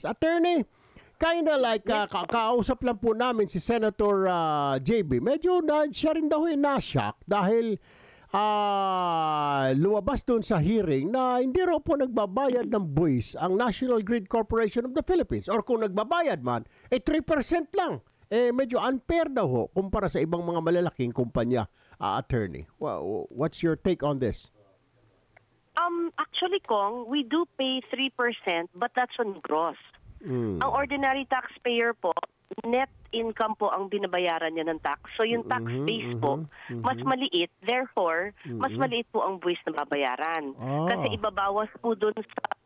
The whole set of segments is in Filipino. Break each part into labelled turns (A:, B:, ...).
A: Attorney, kinda like, kausap lang po namin si Senator JB. Medyo siya rin daw na-shock dahil lumabas doon sa hearing na hindi raw po nagbabayad ng buwis ang National Grid Corporation of the Philippines. Or kung nagbabayad man, 3% lang. Medyo unfair daw ho kumpara sa ibang mga malalaking kumpanya, attorney. What's your take on this?
B: Actually, Kong, we do pay 3%, but that's on gross. Ang ordinary taxpayer po, net income po ang binabayaran niya ng tax. So yung tax base po, mas maliit. Therefore, mas maliit po ang buwis na babayaran. Kasi ibabawas po dun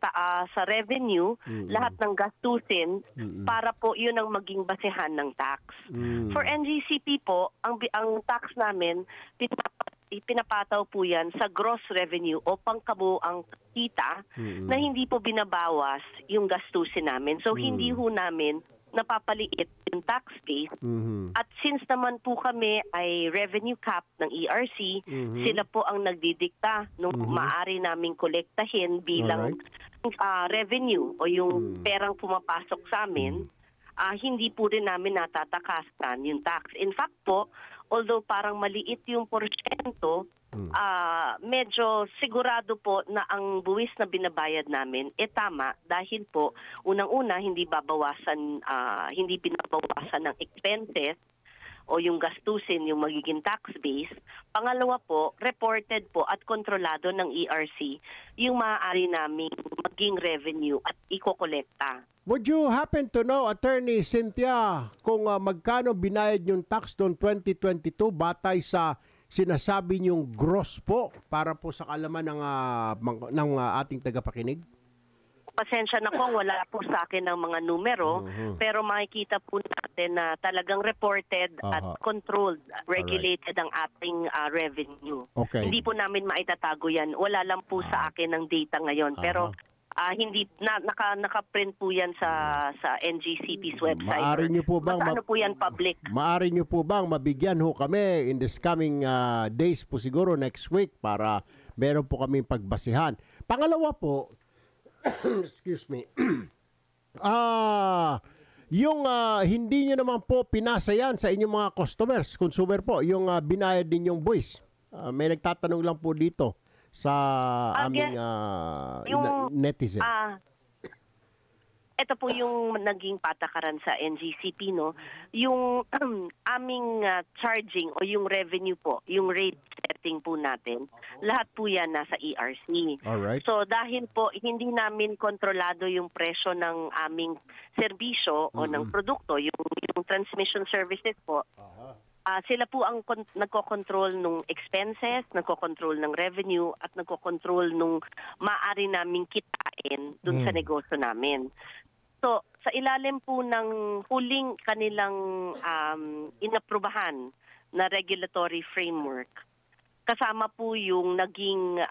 B: sa revenue, lahat ng gastusin, para po yun ang maging basehan ng tax. For NGCP po, ang tax namin, pinapataw po yan sa gross revenue o pangkabuang kita na hindi po binabawas yung gastusin namin. So hindi ho namin napapaliit yung tax base. At since naman po kami ay revenue cap ng ERC, sila po ang nagdidikta nung maaari naming kolektahin bilang revenue o yung perang pumapasok sa amin. Hindi po rin namin natatakasan yung tax. In fact po, although parang maliit yung porsyento, medyo sigurado po na ang buwis na binabayad namin tama dahil po unang-una hindi binabawasan ng expenses o yung gastusin yung magiging tax base. Pangalawa po, reported po at kontrolado ng ERC yung maaari naming maging revenue at ikokolekta.
A: Would you happen to know, Attorney Cynthia, kung magkano binayad yung tax noong 2022 batay sa sinasabi niyong gross po para po sa kalaman ng ating tagapakinig?
B: Pasensya na po, wala po sa akin ng mga numero, pero makikita po natin na talagang reported at controlled, regulated ang ating revenue.
A: Okay.
B: Hindi po namin maitatago yan. Wala lang po sa akin ng data ngayon, pero hindi naka-print po yan sa NGCP's website.
A: Maari niyo po bang
B: ano po yan public?
A: Maari niyo po bang mabigyan ho kami in this coming days po siguro next week para meron po kaming pagbasihan. Pangalawa po, excuse me. Yung hindi niyo naman po pinasa yan sa inyong mga consumer po, yung binayad ninyong buwis. May nagtatanong lang po dito sa aming netizen.
B: Ito po yung naging patakaran sa NGCP, no? Yung aming charging o yung revenue po, yung rate setting po natin, lahat po yan nasa ERC.
A: Alright.
B: So dahil po hindi namin kontrolado yung presyo ng aming serbisyo o ng produkto, yung transmission services po, sila po ang nagko-control ng expenses, nagko-control ng revenue, at nagko-control nung maaari naming kitain dun sa negosyo namin. So, sa ilalim po ng huling kanilang inaprubahan na regulatory framework, kasama po yung naging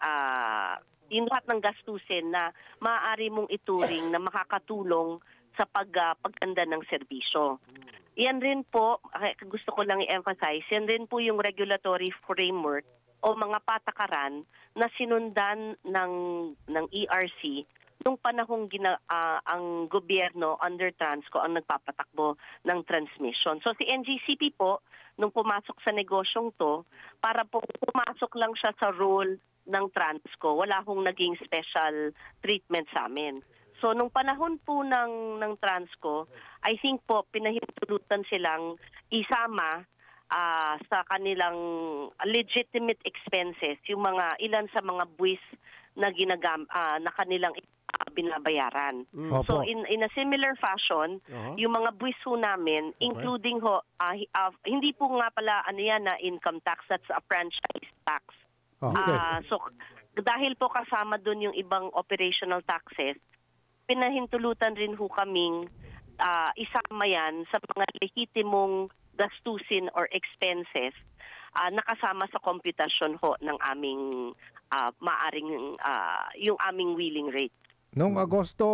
B: yung lahat ng gastusin na maaari mong ituring na makakatulong sa pagganda ng serbisyo. Yan rin po, gusto ko lang i-emphasize, yan rin po yung regulatory framework o mga patakaran na sinundan ng ERC nung panahong ang gobyerno under Transco ang nagpapatakbo ng transmission. So si NGCP po, nung pumasok sa negosyong to, para po pumasok lang siya sa role ng Transco, wala hong naging special treatment sa amin. So, nung panahon po ng Transco, I think po, pinahintulutan silang isama sa kanilang legitimate expenses, yung ilan sa mga buwis na na kanilang binabayaran. So, in a similar fashion, yung mga buwis ho namin, including hindi po nga pala na income tax, that's a franchise tax. So, dahil po kasama dun yung ibang operational taxes, pinahintulutan rin ho kaming isama yan sa mga lehitimong gastusin or expenses nakasama sa computation ho ng aming maaring yung aming wheeling rate.
C: Noong Agosto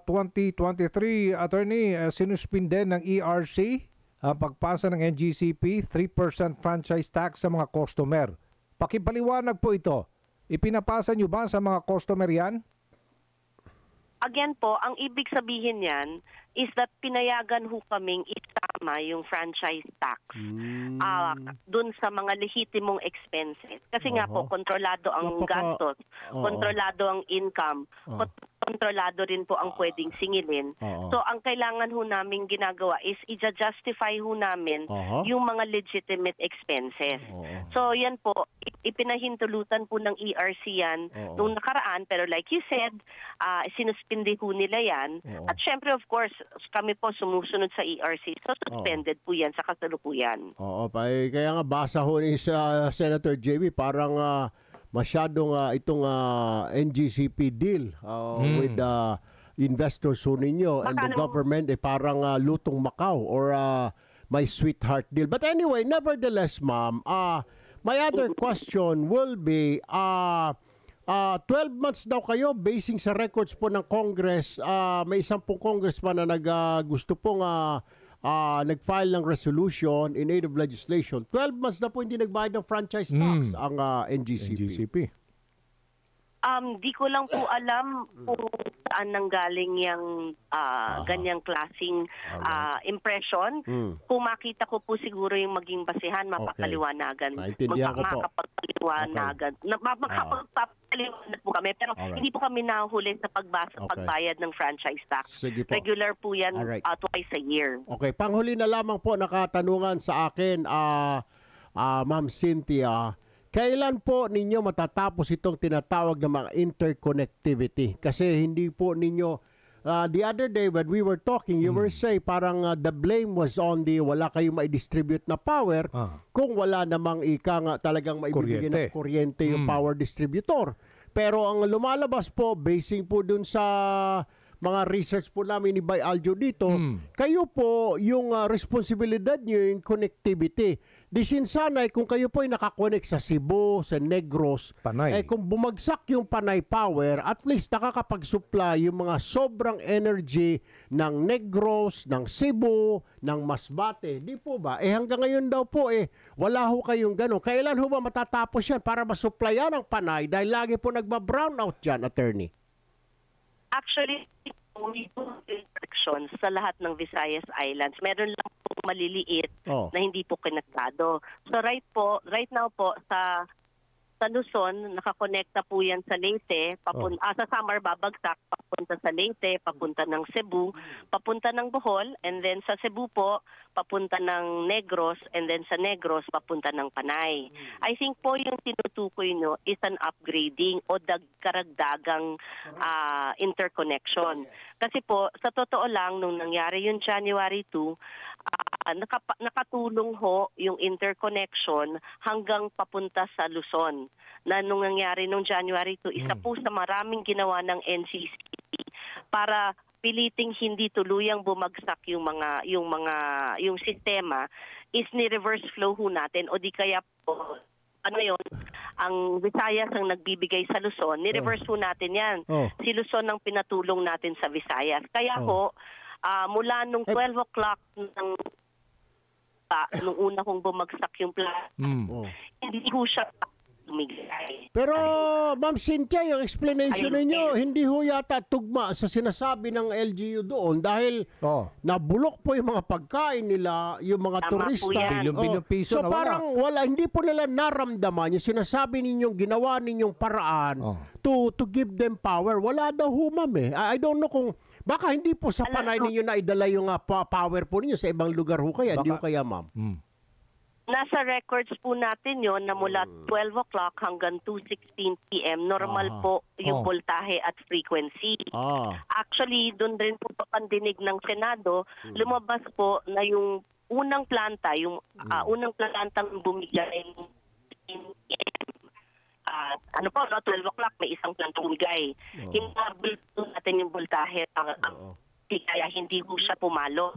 C: 2023, Attorney, sinuspinde ng ERC ang pagpasa ng NGCP 3% franchise tax sa mga customer. Pakipaliwanag po ito. Ipinapasa nyo ba sa mga customer yan?
B: Again po, ang ibig sabihin niyan is that pinayagan ho kaming isama yung franchise tax dun sa mga lehitimong expenses. Kasi nga po, kontrolado ang gastos, kontrolado ang income, kontrolado rin po ang pwedeng singilin. So ang kailangan ho namin ginagawa is i-justify ho namin yung mga legitimate expenses. So yan po, ipinahintulutan po ng ERC yan nung nakaraan, pero like you said, sinuspindi ho nila yan. At syempre of course, kami po sumusunod sa ERC. So suspended po yan sa kasalukuyan.
A: Oo, kaya nga basa ho ni sa Senator JB, parang masyadong itong NGCP deal with investors ho ninyo and the government parang lutong Macau or my sweetheart deal. But anyway, nevertheless, ma'am, my other question will be 12 months daw kayo basing sa records po ng Congress. May isang pong congressman na gusto pong nag-file ng resolution in aid of legislation. 12 months na po hindi nagbayad ng franchise tax ang NGCP.
B: Di ko lang po alam kung saan nanggaling yung ganyang klaseng impression. Kung makita ko po siguro yung maging basihan, mapapaliwanagan.
A: Naintindihan ko po.
B: Makapagpaliwanagan. Makapagpaliwanag po kami. Pero hindi po kami nahuli sa pagbayad ng franchise tax. Regular po yan twice a year.
A: Okay, panghuli na lamang po nakatanungan sa akin, Ma'am Cynthia. Kailan po ninyo matatapos itong tinatawag na mga interconnectivity? Kasi hindi po ninyo, the other day when we were talking, you were say parang the blame was on wala kayong mai-distribute na power kung wala namang talagang maibibigay ng kuryente yung power distributor. Pero ang lumalabas po, basing po dun sa mga research po namin ni Bay Aljo dito, kayo po yung responsibilidad nyo yung connectivity. Di sinsanay kung kayo po ay nakakonect sa Cebu, sa Negros, kung bumagsak yung Panay Power, at least nakakapag-supply yung mga sobrang energy ng Negros, ng Cebu, ng Masbate. Di po ba? Hanggang ngayon daw po wala ho kayong gano'n. Kailan ho ba matatapos yan para masupplyan ang Panay dahil lagi po nagba-brownout dyan, attorney?
B: Actually, we do restrictions sa lahat ng Visayas Islands. Meron lang po maliliit na hindi po konektado. So right now po sa Luzon, nakakonekta po yan sa Leyte, sa Samar babagsak, papunta sa Leyte, papunta ng Cebu, papunta ng Bohol, and then sa Cebu po, papunta ng Negros, and then sa Negros, papunta ng Panay. I think po yung tinutukoy nyo is an upgrading o karagdagang interconnection. Kasi po, sa totoo lang, nung nangyari yung January 2, nakatulong ho yung interconnection hanggang papunta sa Luzon. Na nung nangyari nung January 2, isa po sa maraming ginawa ng NCCP para piliting hindi tuluyang bumagsak yung sistema is ni-reverse flow ho natin o di kaya po ang Visayas ang nagbibigay sa Luzon, ni-reverse ho natin yan. Si Luzon ang pinatulong natin sa Visayas. Kaya mula nung 12 o'clock nung una kong bumagsak yung plan, hindi ho siya umigay.
A: Pero Ma'am Cynthia, yung explanation ninyo, hindi ho yata tugma sa sinasabi ng LGU doon dahil nabulok po yung mga pagkain nila, yung mga turista.
C: Piso
A: so parang hindi po nila naramdaman yung sinasabi ninyong ginawa ninyong paraan to give them power. Wala daw ho, ma'am I don't know kung baka hindi po sa Panay ninyo na idala yung power po ninyo sa ibang lugar ho kaya, hindi ho kaya, ma'am.
B: Nasa records po natin yon na mula 12 o'clock hanggang 2:16 p.m. normal po yung voltahe at frequency. Actually, doon rin po pandinig ng Senado, lumabas po na yung unang planta, yung unang plantang bumigay in 12 o'clock may isang plantang bumigay. Hinabol po natin yung voltahe kaya hindi po siya pumalo.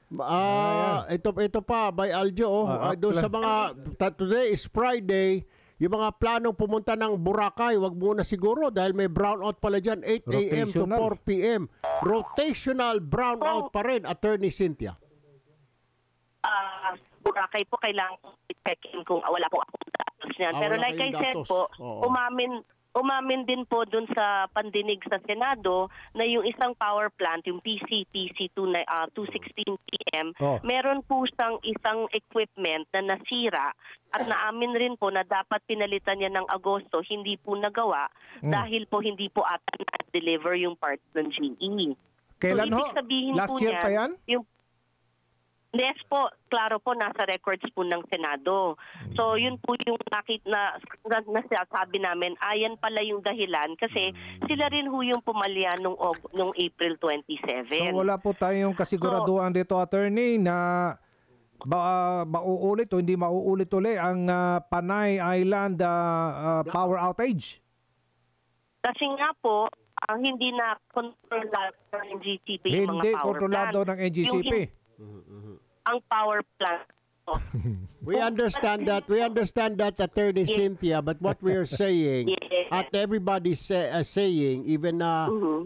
A: Ito pa, Bay Aljo, doon sa mga, today is Friday, yung mga planong pumunta ng Boracay, wag muna siguro dahil may brownout pala dyan, 8 a.m. to 4 p.m. Rotational brownout pa rin, Attorney Cynthia.
B: Boracay po, kailangan i-check in kung wala po akong datos niyan. Pero like I said po, umamin din po dun sa pandinig sa Senado na yung isang power plant, yung PCPC 216 PM, meron po siyang isang equipment na nasira at naamin rin po na dapat pinalitan niya ng Agosto, hindi po nagawa dahil po hindi po ata na-deliver yung parts ng GE.
C: Kailan ho? Last year pa yan?
B: Yes po, klaro po, nasa records po ng Senado. So yun po yung nasasabi namin, ayan pala yung dahilan kasi sila rin ho yung pumalya nung April 27.
C: So wala po tayong kasiguraduhan dito, attorney, na mauulit o hindi mauulit uli ang Panay Island power outage?
B: Kasi nga po, hindi na kontrolado ng NGCP yung mga
C: hindi
B: power
C: kontrolado
B: plant.
C: ng NGCP.
B: Ang power plant.
A: We understand that, Attorney Cynthia, but what we are saying, at everybody saying, even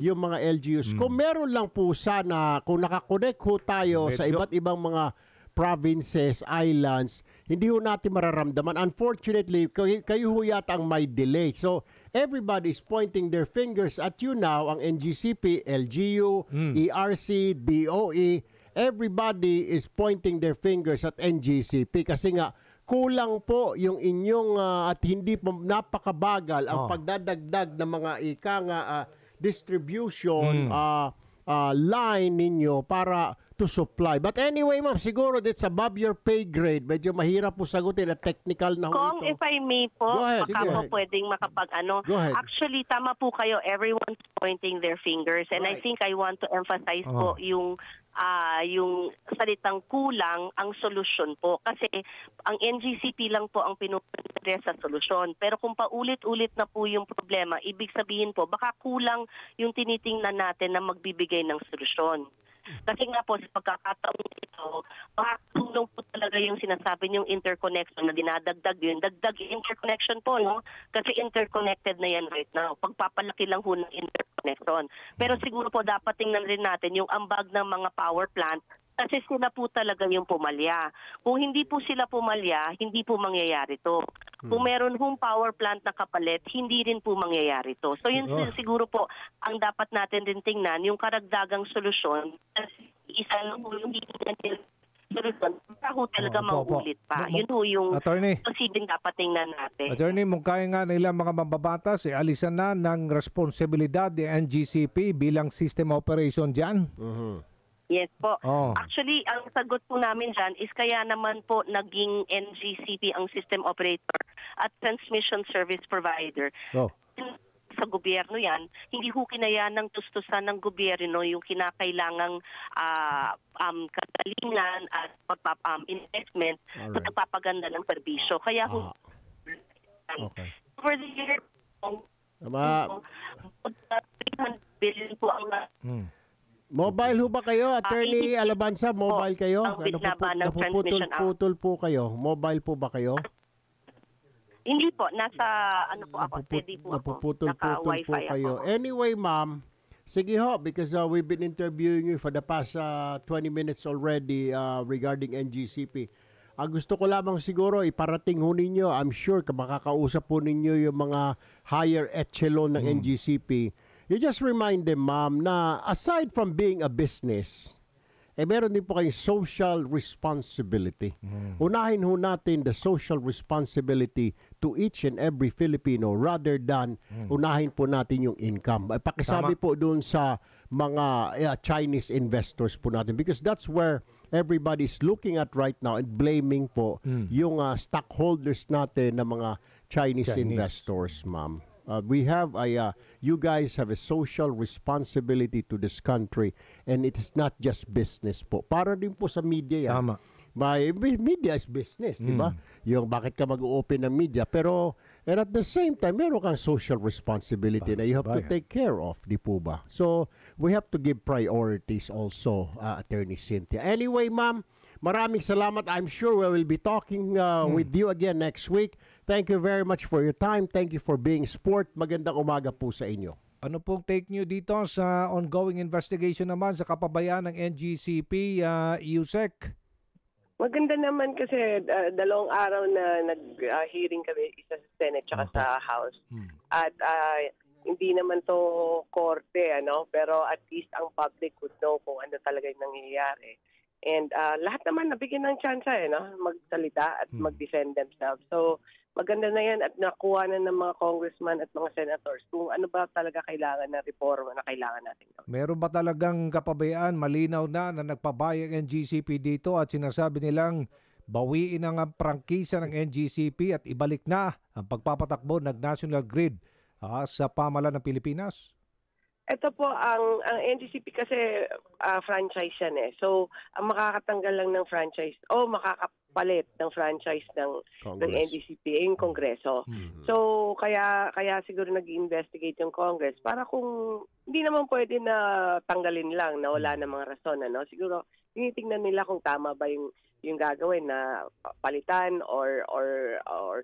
A: yung mga LGUs, kung meron lang po sana, kung nakakonect ho tayo sa iba't ibang mga provinces, islands, hindi ho natin mararamdaman. Unfortunately, kayo ho yata ang may delay. So, everybody is pointing their fingers at you now, ang NGCP, LGU, ERC, DOE, everybody is pointing their fingers at NGCP kasi nga kulang po yung inyong at hindi po napakabagal ang pagdadagdag ng mga distribution line ninyo para to supply. But anyway, ma'am, siguro that's above your pay grade. Medyo mahirap po sagutin at technical na
B: Kung
A: ito.
B: if I may po, baka po pwedeng Actually, tama po kayo. Everyone's pointing their fingers. And I think I want to emphasize po yung salitang kulang ang solusyon po. Kasi ang NGCP lang po ang pinupunta sa solusyon. Pero kung paulit-ulit na po yung problema, ibig sabihin po, baka kulang yung tinitingnan natin na magbibigay ng solusyon. Kasi nga po, sa pagkakataon ito, makakatulong po talaga yung sinasabi niyong interconnection na dinadagdag yun. Dagdag interconnection po, no? Kasi interconnected na yan right now. Pagpapalaki lang po ng interconnection. Pero siguro po dapat tingnan rin natin yung ambag ng mga power plant kasi sila po talaga yung pumalya. Kung hindi po sila pumalya, hindi po mangyayari to. Kung meron hong power plant na kapalit, hindi rin po mangyayari to. So yun siguro po ang dapat natin din tingnan, yung karagdagang solusyon. Isa lang po yung hindi solusyon, para ho talaga mauulit pa. Yun ho yung posibleng dapat tingnan natin.
C: Attorney, kaya nga nilang mga mambabatas, alisan na ng responsibilidad ng NGCP bilang system operation dyan?
B: Yes po. Actually, ang sagot po namin dyan is kaya naman po naging NGCP ang system operator at transmission service provider. Sa gobyerno yan, hindi ho kinayan ng tustusan ng gobyerno yung kinakailangang kagalingan at investment sa pagpapaganda ng serbisyo. Kaya for the year, 300 billion po ang
A: mobile ho ba kayo, Attorney Alabanza? Mobile kayo? Napuputol po kayo. Mobile po ba kayo?
B: Hindi po. Nasa, ako, steady po ako.
A: Napuputol po kayo. Anyway, ma'am, sige ho, because we've been interviewing you for the past 20 minutes already regarding NGCP. Gusto ko lamang siguro iparating ho ninyo, I'm sure makakausap po ninyo yung mga higher echelon ng NGCP. You just remind them, ma'am, na aside from being a business, meron din po kayong social responsibility. Unahin ho natin the social responsibility to each and every Filipino rather than unahin po natin yung income. Pakisabi po doon sa mga Chinese investors po natin because that's where everybody's looking at right now and blaming po yung stockholders natin na mga Chinese investors, ma'am. We have you guys have a social responsibility to this country and it is not just business po. Para din po sa media yan.
C: Tama.
A: Media is business, di ba? Yung bakit ka mag-open ng media. Pero, and at the same time, meron kang social responsibility na you have to take care of, di po ba? So, we have to give priorities also, Attorney Cynthia. Anyway, ma'am, maraming salamat. I'm sure we will be talking with you again next week. Thank you very much for your time. Thank you for being sport. Magandang umaga po sa inyo.
C: Ano pong take nyo dito sa ongoing investigation naman sa kapabayaan ng NGCP, USEC?
D: Maganda naman kasi dalawang araw na nag-hearing kami, isa sa Senate tsaka sa House. At hindi naman to korte, pero at least ang public would know kung ano talaga yung nangyayari. And lahat naman nabigyan ng chance magsalita at mag-defend themselves. So maganda na yan at nakuha na ng mga congressman at mga senators kung ano ba talaga kailangan na reforma na kailangan natin.
C: Meron ba talagang kapabayaan, malinaw na nagpabayag ang NGCP dito at sinasabi nilang bawiin ang prangkisa ng NGCP at ibalik na ang pagpapatakbo ng National Grid sa pamahalaan ng Pilipinas?
D: Ito po, ang NGCP kasi franchise yan eh. So, ang makakatanggal lang ng franchise o makakapalit ng franchise ng NGCP yung Kongreso. So, kaya siguro nag-investigate yung Congress para kung hindi naman pwede na tanggalin lang na wala na mga rason. Siguro, tinitingnan nila kung tama ba yung gagawin na palitan or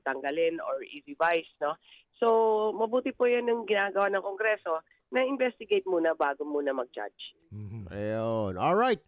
D: tanggalin or easy vice. So, mabuti po yan ang ginagawa ng Kongreso na investigate muna bago muna mag-judge.
A: Ayun. All right.